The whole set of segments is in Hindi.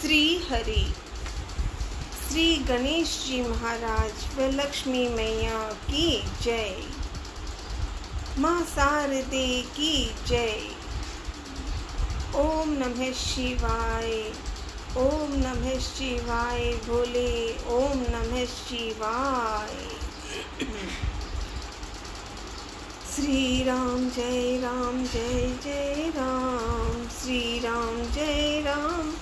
श्री हरि, श्री गणेश जी महाराज व लक्ष्मी मैया की जय। माँ शारदे की जय। ओम नमः शिवाय, ओम नमः शिवाय भोले, ओम नमः शिवाय। श्री राम जय राम जय जय राम, श्री राम जय राम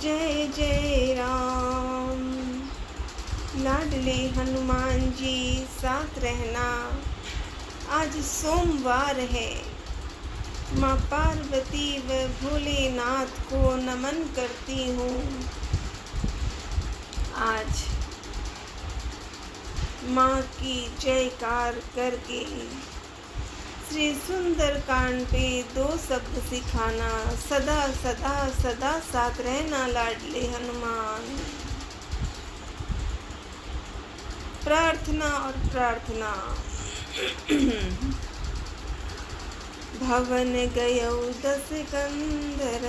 जय जय राम। लाडले हनुमान जी साथ रहना। आज सोमवार है। माँ पार्वती व भोलेनाथ को नमन करती हूँ। आज माँ की जयकार करके श्री सुंदर कांड पे 2 शब्द सिखाना। सदा सदा सदा साथ रहना लाडले हनुमान। प्रार्थना और प्रार्थना। भवन गयौ 10 कंदर,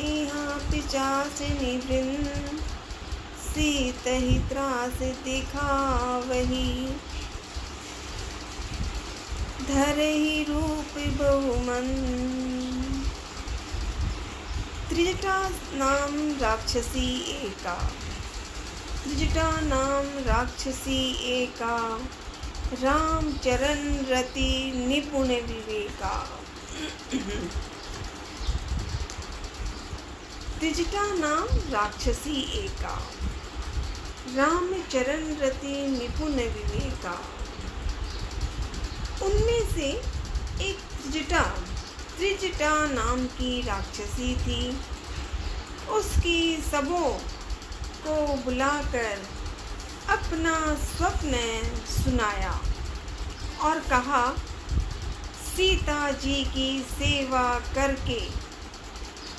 यहाँ 85 वृंद, सीत ही त्रास दिखावही, धर ही रूप बहुमंद। त्रिजटा नाम राक्षसी एका, त्रिजटा नाम राक्षसी एका, राम चरण रति निपुण विवेका। त्रिजटा नाम राक्षसी एका, राम चरण रति निपुण विवेका। उनमें से एक त्रिजटा नाम की राक्षसी थी। उसकी सबों को बुलाकर अपना स्वप्न सुनाया और कहा, सीता जी की सेवा करके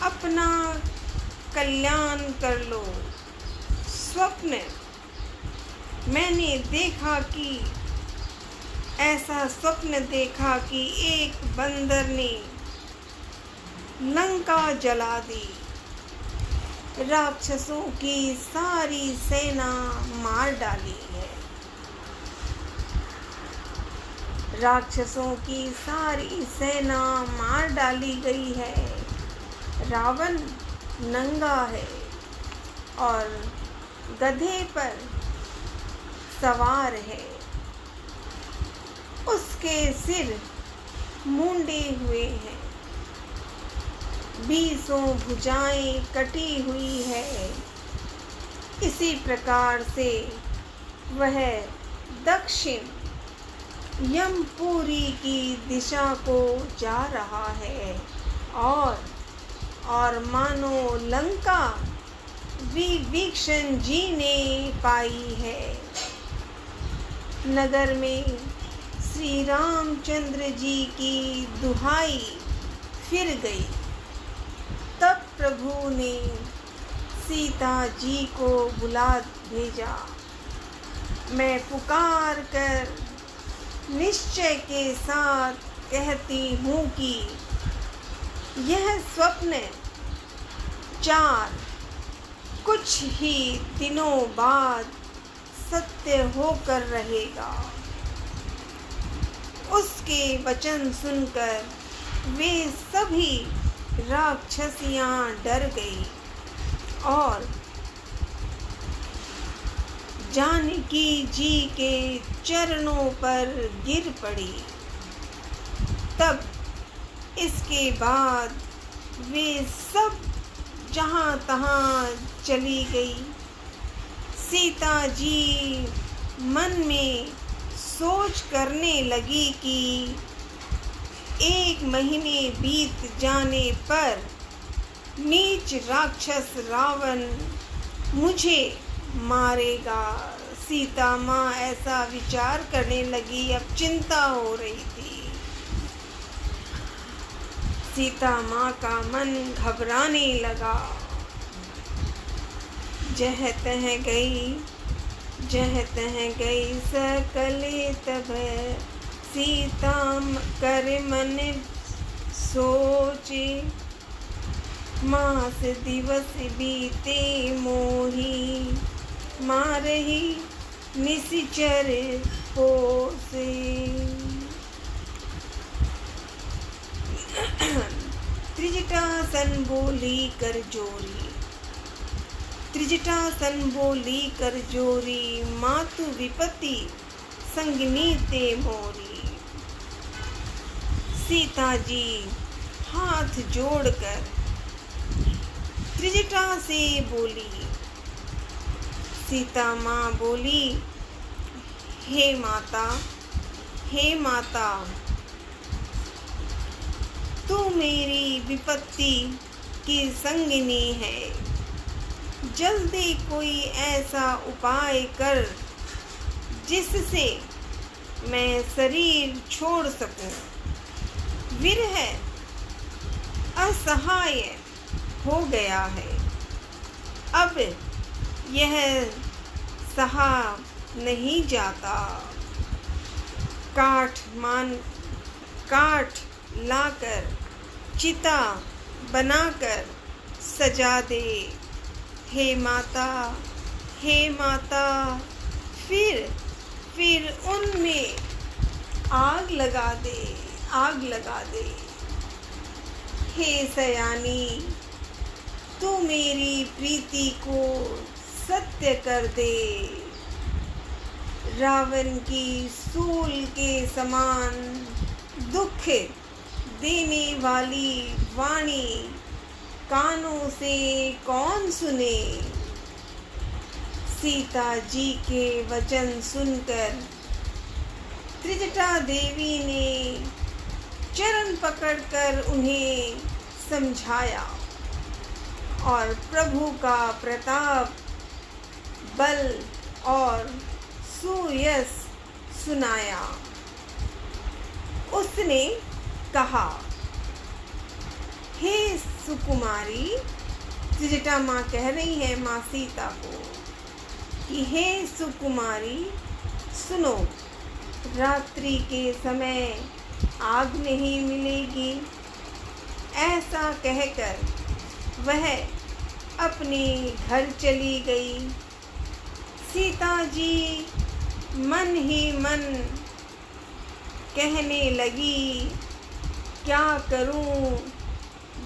अपना कल्याण कर लो। स्वप्न मैंने देखा कि ऐसा स्वप्न देखा कि एक बंदर ने लंका जला दी, राक्षसों की सारी सेना मार डाली है। राक्षसों की सारी सेना मार डाली गई है। रावण नंगा है और गधे पर सवार है। उसके सिर मुंडे हुए हैं, 20 भुजाएं कटी हुई है। इसी प्रकार से वह दक्षिण यमपुरी की दिशा को जा रहा है और मानो लंका विभीषण जी ने पाई है। नगर में श्री रामचंद्र जी की दुहाई फिर गई। तब प्रभु ने सीता जी को बुला भेजा। मैं पुकार कर निश्चय के साथ कहती हूँ कि यह स्वप्न 4 कुछ ही दिनों बाद सत्य होकर रहेगा। उसके वचन सुनकर वे सभी राक्षसियां डर गई और जानकी जी के चरणों पर गिर पड़ी। तब इसके बाद वे सब जहाँ तहाँ चली गई। सीता जी मन में सोच करने लगी कि 1 महीने बीत जाने पर नीच राक्षस रावण मुझे मारेगा। सीता माँ ऐसा विचार करने लगी। अब चिंता हो रही थी। सीता माँ का मन घबराने लगा। जह तह गई सकले तब, सीता कर मन सोचे, मास दिवस बीते मोही, मारही निशिचर पोसे। त्रिजटासन बोली कर जोरी, त्रिजटासन बोली कर जोरी, मातु विपत्ति संगिनी ते मोरी। सीता जी हाथ जोड़कर त्रिजटा से बोली। सीता माँ बोली, हे माता, हे माता, तू मेरी विपत्ति की संगिनी है। जल्दी कोई ऐसा उपाय कर जिससे मैं शरीर छोड़ सकूं। विरह असहाय हो गया है, अब यह सहा नहीं जाता। काठ लाकर चिता बनाकर सजा दे। हे माता, हे माता, फिर उनमें आग लगा दे, आग लगा दे। हे सयानी, तू मेरी प्रीति को सत्य कर दे। रावण की सूल के समान दुख देने वाली वाणी कानों से कौन सुने। सीता जी के वचन सुनकर त्रिजटा देवी ने चरण पकड़कर उन्हें समझाया और प्रभु का प्रताप, बल और सुयश सुनाया। उसने कहा, हे सुकुमारी, त्रिजटा माँ कह रही है माँ सीता को कि हे सुकुमारी, सुनो, रात्रि के समय आग नहीं मिलेगी। ऐसा कहकर वह अपने घर चली गई। सीता जी मन ही मन कहने लगी, क्या करूं,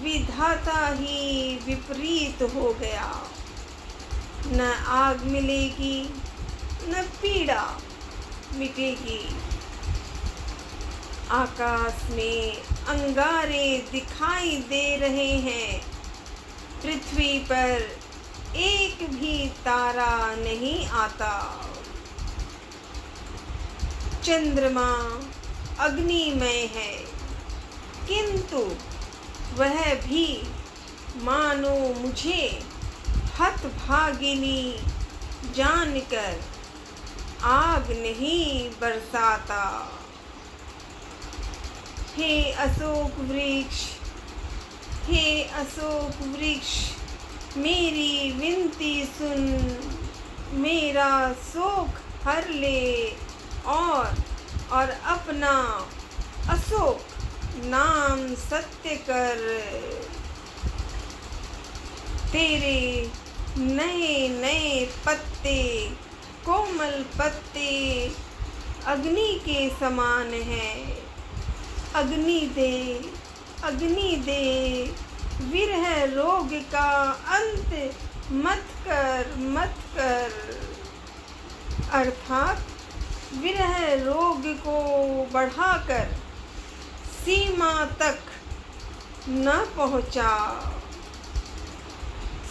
विधाता ही विपरीत हो गया। न आग मिलेगी, न पीड़ा मिटेगी। आकाश में अंगारे दिखाई दे रहे हैं, पृथ्वी पर एक भी तारा नहीं आता। चंद्रमा अग्निमय है, किंतु वह भी मानो मुझे हतभागिनी जानकर आग नहीं बरसाता। हे अशोक वृक्ष, हे अशोक वृक्ष, मेरी विनती सुन, मेरा शोक हर ले और अपना अशोक नाम सत्य कर। तेरे नए नए पत्ते, कोमल पत्ते अग्नि के समान हैं। अग्नि दे, अग्नि दे, विरह रोग का अंत मत कर, मत कर। अर्थात विरह रोग को बढ़ाकर सीमा तक न पहुंचा।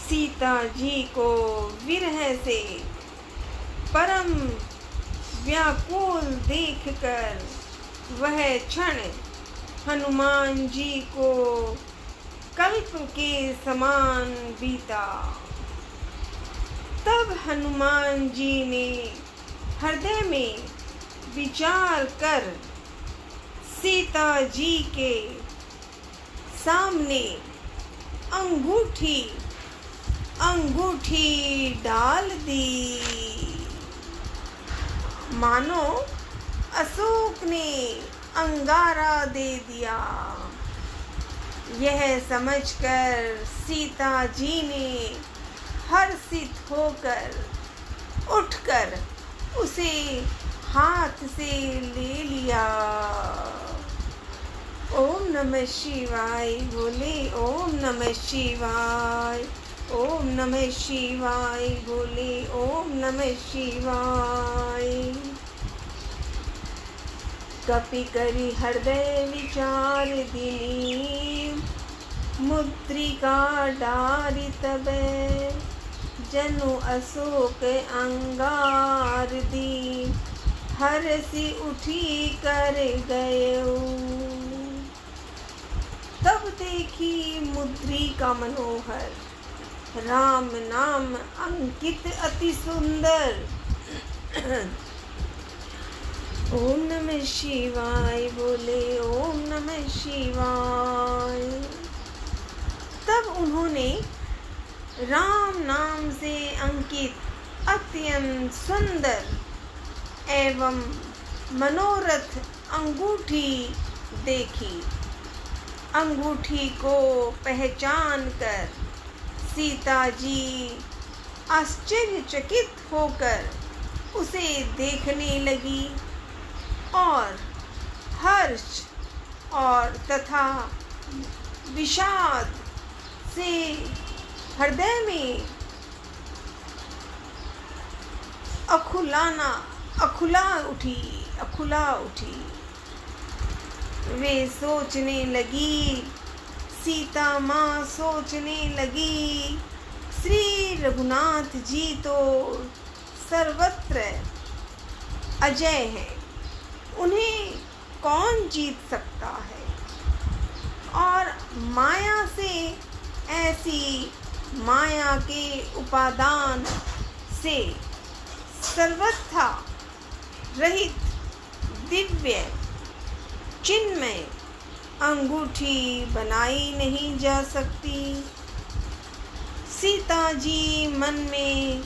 सीता जी को विरह से परम व्याकुल देखकर वह क्षण हनुमान जी को कल्प के समान बीता। तब हनुमान जी ने हृदय में विचार कर सीता जी के सामने अंगूठी डाल दी। मानो अशोक ने अंगारा दे दिया। यह समझकर सीता जी ने हर्षित होकर उठकर उसे हाथ से ले लिया। ओम नमः शिवाय बोले, ओम नमः शिवाय, ओम नमः शिवाय बोले, ओम नमः शिवाय। कपि करि हृदय विचार दिनी, मुद्रिका डारि तबै, जनु अशोक अंगार दी, हरसि उठी कर गयो। तब देखी मुद्रिका मनोहर, राम नाम अंकित अति सुंदर। ओम नमः शिवाय बोले, ओम नमः शिवाय। तब उन्होंने राम नाम से अंकित अत्यंत सुंदर एवं मनोरथ अंगूठी देखी। अंगूठी को पहचान कर सीता जी आश्चर्यचकित होकर उसे देखने लगी और हर्ष और तथा विषाद से हृदय में अखुला उठी। वे सोचने लगी, सीता माँ सोचने लगी, श्री रघुनाथ जी तो सर्वत्र अजय हैं, उन्हें कौन जीत सकता है। और माया से, ऐसी माया के उपादान से सर्वथा रहित दिव्य चिन्मय अंगूठी बनाई नहीं जा सकती। सीता जी मन में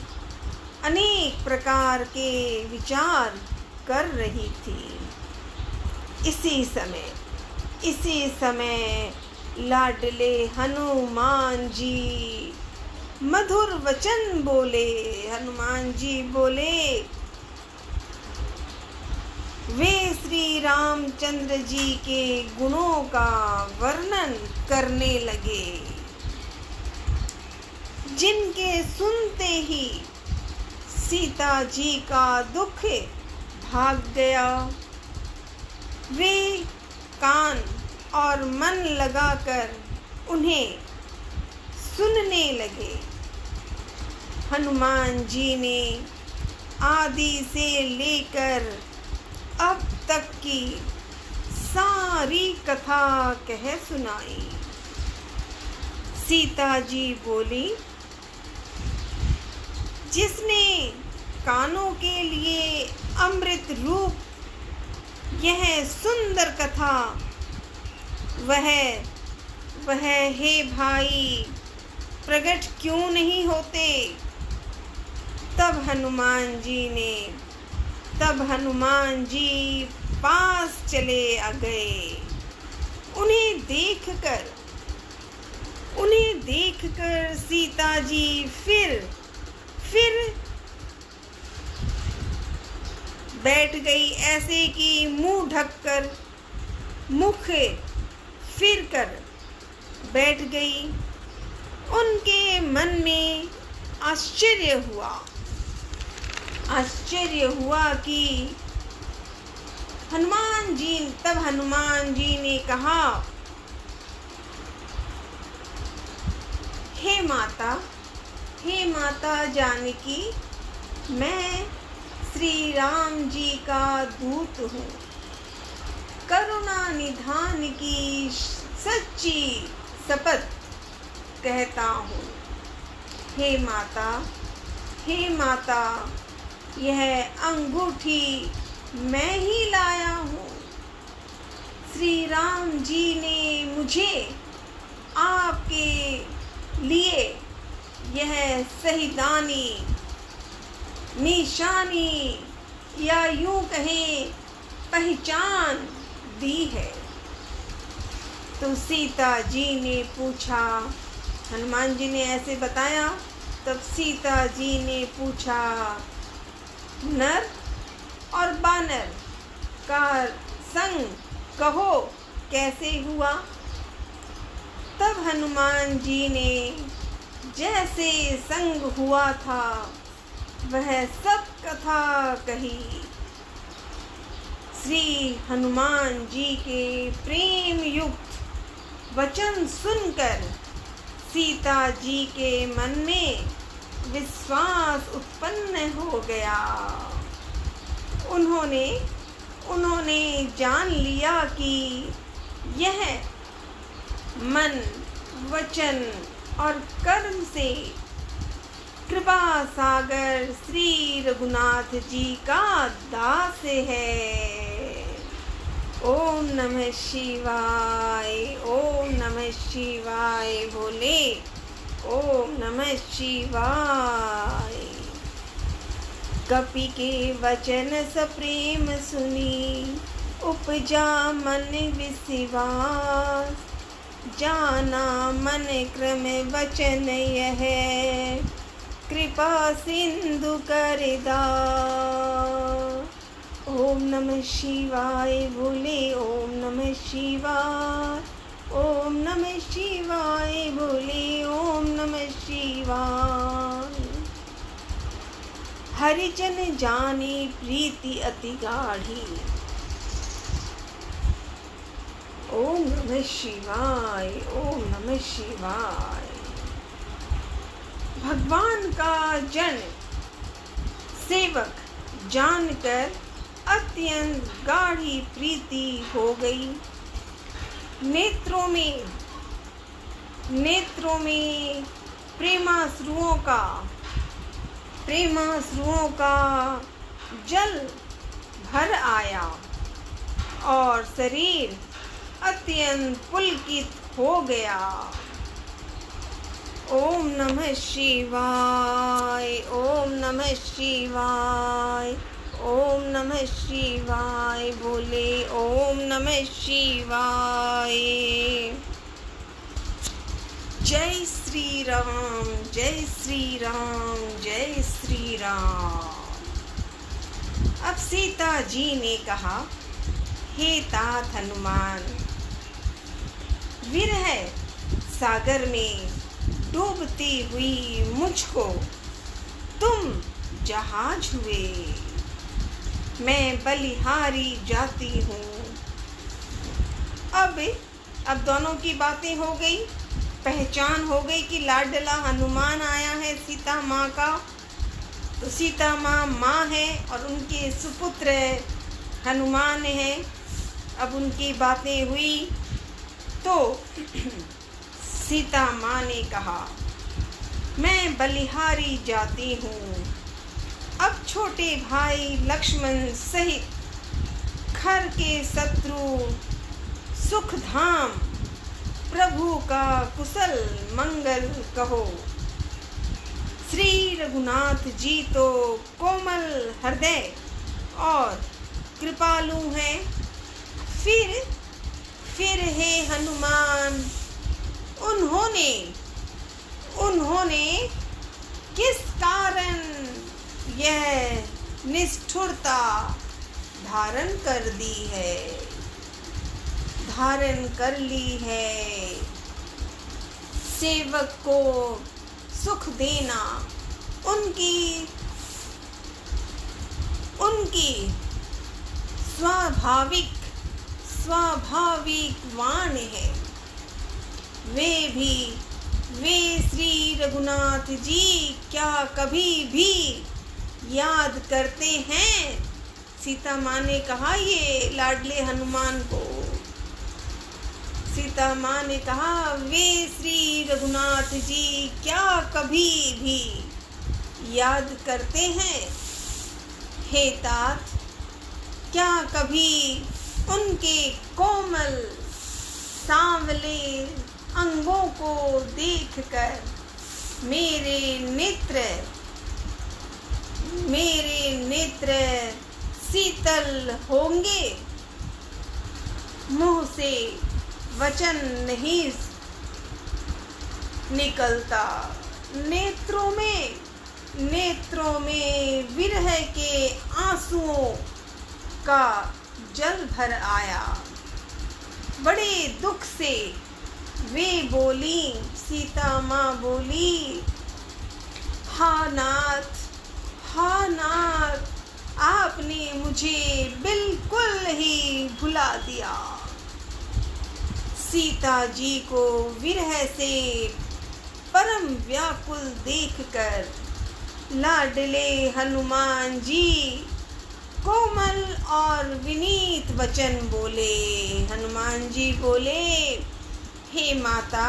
अनेक प्रकार के विचार कर रही थी। इसी समय लाडले हनुमान जी मधुर वचन बोले। हनुमान जी बोले, वे श्री रामचंद्र जी के गुणों का वर्णन करने लगे, जिनके सुनते ही सीता जी का दुख भाग गया। वे कान और मन लगाकर उन्हें सुनने लगे। हनुमान जी ने आदि से लेकर अब तक की सारी कथा कह सुनाई। सीता जी बोली, जिसने कानों के लिए अमृत रूप यह सुंदर कथा, वह हे भाई प्रकट क्यों नहीं होते। तब हनुमान जी पास चले आ गए। उन्हें देखकर सीता जी फिर बैठ गई, ऐसे कि मुंह ढककर मुख फिर कर बैठ गई। उनके मन में आश्चर्य हुआ कि हनुमान जी ने कहा, हे माता जानकी, मैं श्री राम जी का दूत हूँ, करुणा निधान की सच्ची शपथ कहता हूँ। हे माता, यह अंगूठी मैं ही लाया हूँ। श्री राम जी ने मुझे आपके लिए यह शहीदानी निशानी या यूं कहें पहचान दी है। तो सीता जी ने पूछा, हनुमान जी ने ऐसे बताया। तब सीता जी ने पूछा, नर और बानर का संग कहो कैसे हुआ। तब हनुमान जी ने जैसे संग हुआ था वह सब कथा कही। श्री हनुमान जी के प्रेम युक्त वचन सुनकर सीता जी के मन में विश्वास उत्पन्न हो गया। उन्होंने जान लिया कि यह मन, वचन और कर्म से कृपा सागर श्री रघुनाथ जी का दास है। ओम नमः शिवाय, ओम नमः शिवाय बोले, ओम नमः शिवाय। कपि के वचन सप्रेम सुनी, उपजा मन विश्वास। जाना मन क्रम वचन यह, कृपा सिंधु कर दास। ओम नमः शिवाय बोले, ओम नमः शिवाय, ओम नमः शिवाय बोले, ओम नमः शिवाय। हरिजन जाने प्रीति अति गाढ़ी। ओम नमः शिवाय, ओम नमः शिवाय। भगवान का जन सेवक जानकर अत्यंत गाढ़ी प्रीति हो गई। नेत्रों में प्रेमाश्रुओं का जल भर आया और शरीर अत्यंत पुलकित हो गया। ओम नमः शिवाय, ओम नमः शिवाय, ओम नमः शिवाय बोले, ओम नमः शिवाय। जय श्री राम, जय श्री राम, जय श्री राम। अब सीता जी ने कहा, हे तात हनुमान, विरह सागर में डूबती हुई मुझको तुम जहाज हुए। मैं बलिहारी जाती हूँ। अब दोनों की बातें हो गई, पहचान हो गई कि लाडला हनुमान आया है सीता माँ का। तो सीता माँ है और उनके सुपुत्र हनुमान है। अब उनकी बातें हुई तो सीता माँ ने कहा, मैं बलिहारी जाती हूँ। अब छोटे भाई लक्ष्मण सहित खर के शत्रु सुख धाम प्रभु का कुशल मंगल कहो। श्री रघुनाथ जी तो कोमल हृदय और कृपालु हैं। फिर हे हनुमान, उन्होंने किस कारण यह निष्ठुरता धारण कर ली है। सेवक को सुख देना उनकी स्वाभाविक वाण है। वे श्री रघुनाथ जी क्या कभी भी याद करते हैं? सीता माँ ने कहा ये लाडले हनुमान को। सीता माँ ने कहा, वे श्री रघुनाथ जी क्या कभी भी याद करते हैं? हे तात, क्या कभी उनके कोमल सांवले अंगों को देखकर मेरे नेत्र शीतल होंगे? मुँह से वचन नहीं निकलता। नेत्रों में विरह के आंसुओं का जल भर आया। बड़े दुख से वे बोली, सीता माँ बोली, हा नाथ, आपने मुझे बिल्कुल ही भुला दिया। सीता जी को विरह से परम व्याकुल देखकर लाडले हनुमान जी कोमल और विनीत वचन बोले। हनुमान जी बोले, हे माता,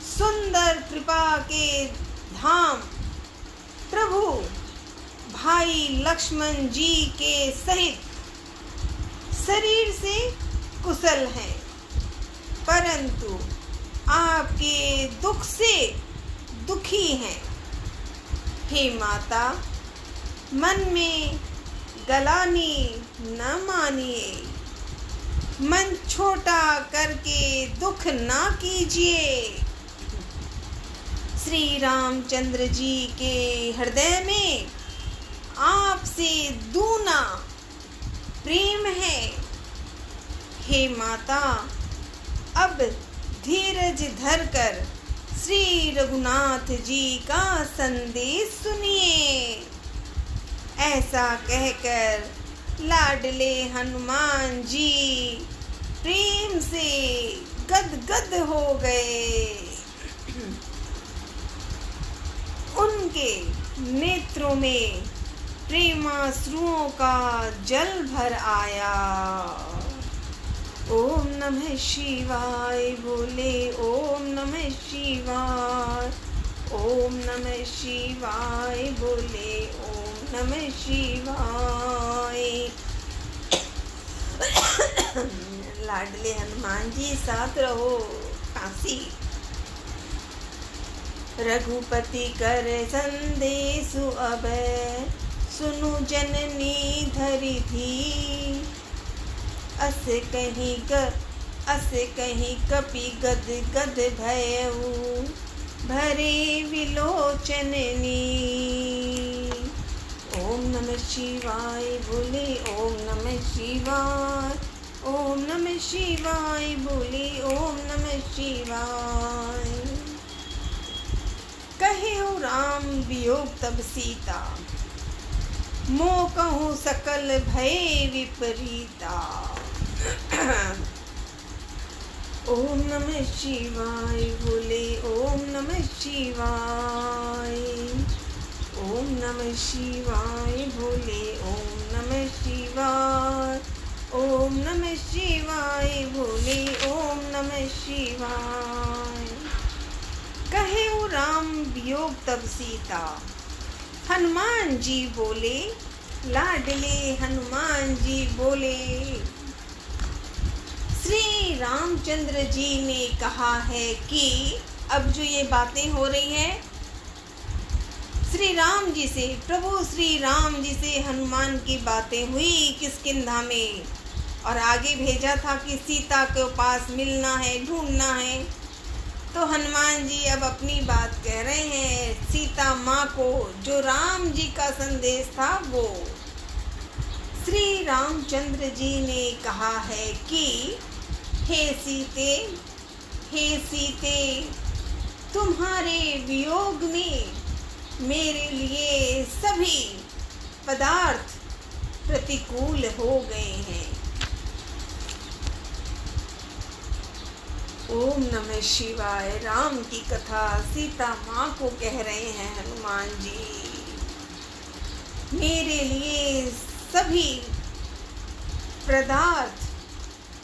सुंदर कृपा के धाम प्रभु भाई लक्ष्मण जी के सहित शरीर से कुशल हैं, परंतु आपके दुख से दुखी हैं। हे माता, मन में गलानी न मानिए, मन छोटा करके दुख ना कीजिए। श्री रामचंद्र जी के हृदय में आपसे दूना प्रेम है। हे माता, अब धीरज धरकर श्री रघुनाथ जी का संदेश सुनिए। ऐसा कहकर लाडले हनुमान जी प्रेम से गदगद हो गए। उनके नेत्रों में प्रेमाश्रुओं का जल भर आया। ओम नमः शिवाय बोले, ओम नमः शिवाय, ओम नमः शिवाय बोले, ओम नमः शिवाय। लाडले हनुमान जी साथ रहो। काशी रघुपति कर संदेशु अब, सुनु जननी धरि धी। अस कहीं कपि गद गद भयउ, भरे विलोचननी। ओम नमः शिवाय बोले, ओम नमः शिवाय, ओम नमः शिवाय बोले, ओम नमः शिवाय। कहे हो राम वियोग तब सीता, मोह कहूँ सकल भय विपरीता। ओम नमः शिवाय बोले, ओम नमः शिवाय, ओम नमः शिवाय बोले, ओम नमः शिवाय, ओम नमः शिवाय बोले, ओम नमः शिवाय। कहे वो राम वियोग तब सीता, हनुमान जी बोले, लाडले हनुमान जी बोले। श्री रामचंद्र जी ने कहा है कि अब जो ये बातें हो रही हैं श्री राम जी से, प्रभु श्री राम जी से हनुमान की बातें हुई किष्किंधा में, और आगे भेजा था कि सीता के पास मिलना है, ढूंढना है। तो हनुमान जी अब अपनी बात कह रहे हैं सीता माँ को, जो राम जी का संदेश था वो। श्री रामचंद्र जी ने कहा है कि हे सीते, तुम्हारे वियोग में मेरे लिए सभी पदार्थ प्रतिकूल हो गए हैं। ओम नमः शिवाय। राम की कथा सीता माँ को कह रहे हैं हनुमान जी, मेरे लिए सभी पदार्थ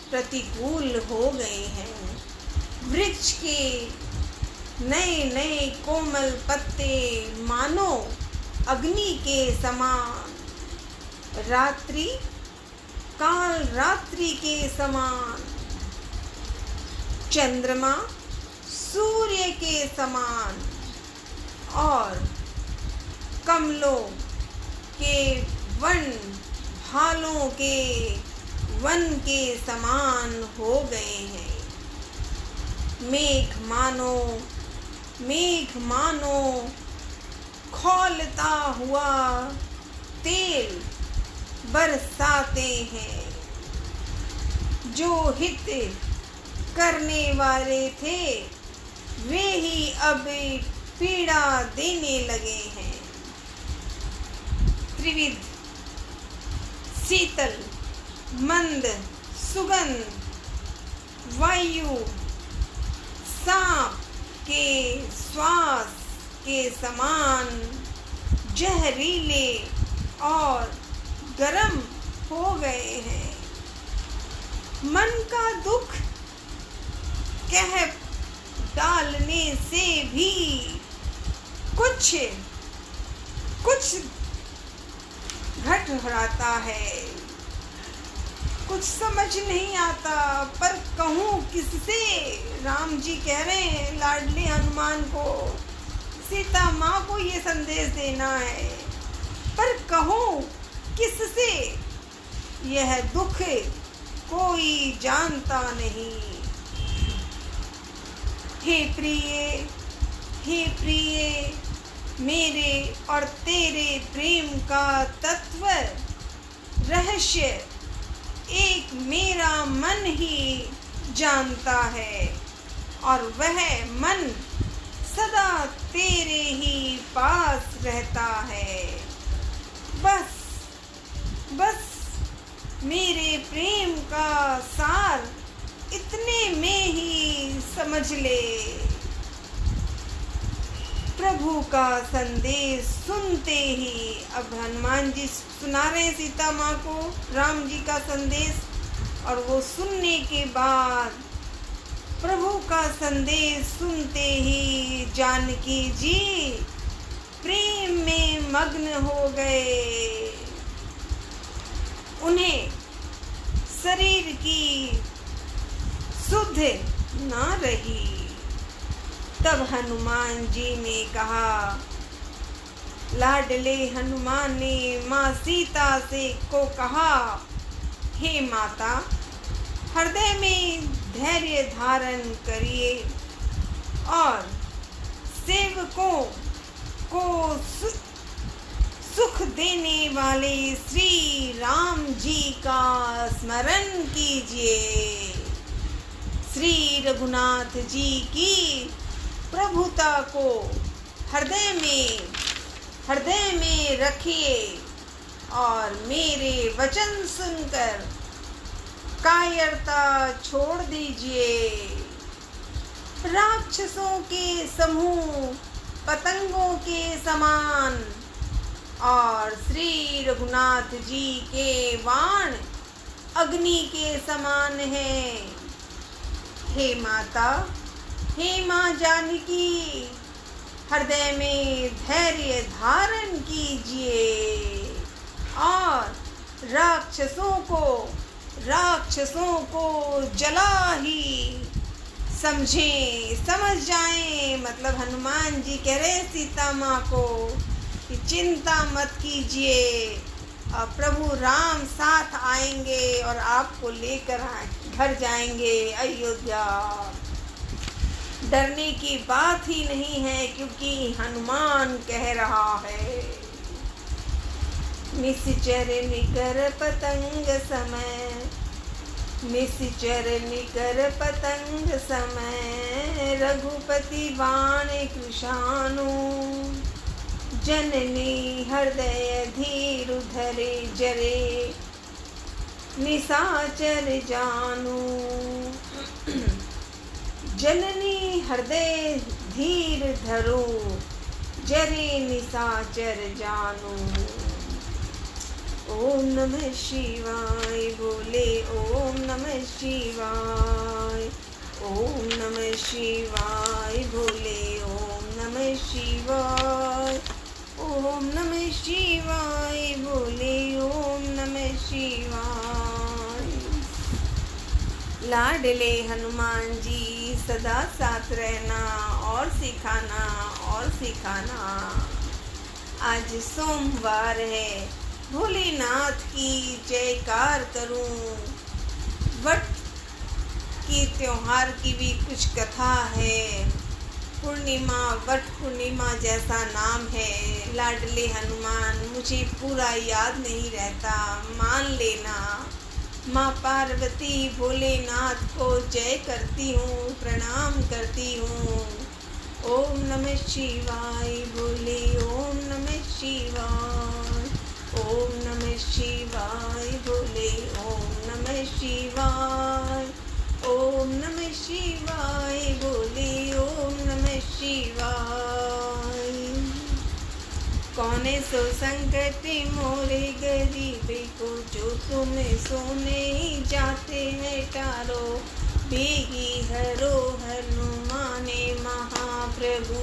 प्रतिकूल हो गए हैं। वृक्ष के नए नए कोमल पत्ते मानो अग्नि के समान, काल रात्रि के समान, चंद्रमा सूर्य के समान, और कमलों के वन हालों के वन के समान हो गए हैं। मेघ मानो खौलता हुआ तेल बरसाते हैं। जो हित करने वाले थे वे ही अब पीड़ा देने लगे हैं। त्रिविध शीतल मंद सुगंध वायु सांप के श्वास के समान जहरीले और गरम हो गए हैं। मन का दुख कह डालने से भी कुछ घबराता है। कुछ समझ नहीं आता पर कहूँ किससे। राम जी कह रहे हैं लाडले हनुमान को, सीता माँ को ये संदेश देना है, पर कहूँ किससे। यह दुख कोई जानता नहीं। हे प्रिय मेरे और तेरे प्रेम का तत्व रहस्य एक मेरा मन ही जानता है, और वह मन सदा तेरे ही पास रहता है। बस मेरे प्रेम का सार इतने में ही समझ ले। प्रभु का संदेश सुनते ही, अब हनुमान जी सुना रहे हैं सीता माँ को राम जी का संदेश, और वो सुनने के बाद प्रभु का संदेश सुनते ही जानकी जी प्रेम में मग्न हो गए। उन्हें शरीर की सुध ना रही। तब हनुमान जी ने कहा, लाडले हनुमान ने माँ सीता से को कहा, हे माता, हृदय में धैर्य धारण करिए और सेवकों को सुख देने वाले श्री राम जी का स्मरण कीजिए। श्री रघुनाथ जी की प्रभुता को हृदय में रखिए और मेरे वचन सुनकर कायरता छोड़ दीजिए। राक्षसों के समूह पतंगों के समान और श्री रघुनाथ जी के बाण अग्नि के समान हैं। हे माता, हे माँ जानकी, हृदय में धैर्य धारण कीजिए और राक्षसों को जला ही समझ जाएं। मतलब हनुमान जी कह रहे सीता माँ को कि चिंता मत कीजिए, और प्रभु राम साथ आएंगे और आपको लेकर घर जाएंगे अयोध्या। डरने की बात ही नहीं है, क्योंकि हनुमान कह रहा है, निश्चर निकर पतंग समय, निश्चर निकर पतंग समय, रघुपति बाण कृशानु, जननी हृदय धीर धरे जरे, निशाचर जानू। जननी हृदय धीर धरो जरे निशाचर जानू। ओम नमः शिवाय बोले, ओम नमः शिवाय, ओम नमः शिवाय बोले, ओम नमः शिवाय, ओम नमः शिवाय बोले, ओम नमः शिवाय। लाडले हनुमान जी सदा साथ रहना और सिखाना और सिखाना। आज सोमवार है, भोलेनाथ की जयकार करूं। वट की त्योहार की भी कुछ कथा है। पूर्णिमा, वट पूर्णिमा जैसा नाम है। लाडले हनुमान, मुझे पूरा याद नहीं रहता, मान लेना। माँ पार्वती भोलेनाथ को जय करती हूँ, प्रणाम करती हूँ। ओम नमः शिवाय बोले, ओम नमः शिवाय, ओम नमः शिवाय बोले, ओम नमः शिवाय, ओम नमः शिवाय बोले, ओम नमः शिवाय। कौने सो संकट मोरे गरीब को, जो तुम सोने ही जाते हैं टारो। बेगी हरो हनुमाने महाप्रभु,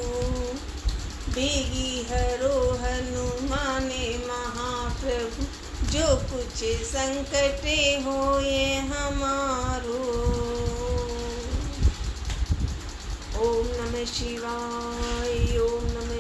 बेगी हरो हनुमाने महाप्रभु। जो कुछ संकटे होए हमारो। ओम नमः शिवाय, ओम नमः